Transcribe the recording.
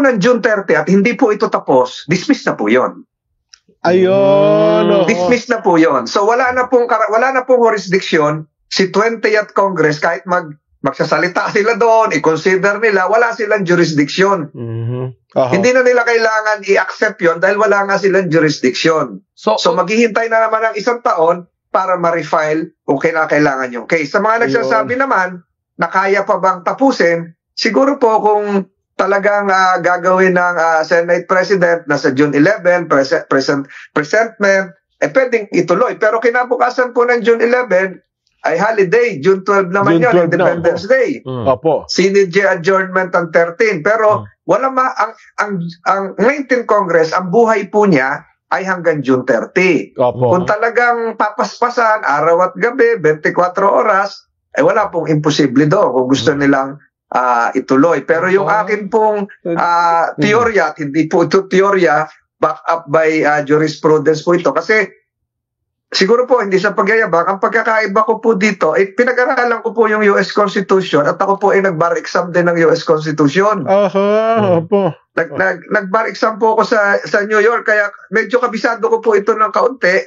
po ng June 30 at hindi po ito tapos, dismiss na po yon. Ayun. Dismiss na po yon. So wala na pong jurisdiction si 20th Congress kahit magsasalita sila doon, i-consider nila, wala silang jurisdiction. Hindi na nila kailangan i-accept yon dahil wala nga silang jurisdiction. So maghihintay na naman ng isang taon para ma-refile kung kailangan yung case. Sa mga nagsasabi naman na kaya pa bang tapusin, siguro po kung talagang gagawin ng Senate President na sa June 11, presentment, pwedeng ituloy. Pero kinabukasan po ng June 11 ay holiday. June 12 naman yun, Independence Day. Sinidje adjournment ang 13. Pero wala ang 19th Congress, ang buhay po niya ay hanggang June 30. Kung talagang papaspasan, araw at gabi, 24 oras, ay wala pong imposible doon kung gusto nilang ituloy. Pero yung akin pong teorya, hindi po ito teorya, back up by jurisprudence po ito. Kasi siguro po, hindi sa pagyayabang, ang pagkakaiba ko po dito, pinag-aralan ko po yung US Constitution at ako po ay nag-bar exam din ng US Constitution. Nag-bar exam po ako sa New York, kaya medyo kabisado ko po ito ng kaunti.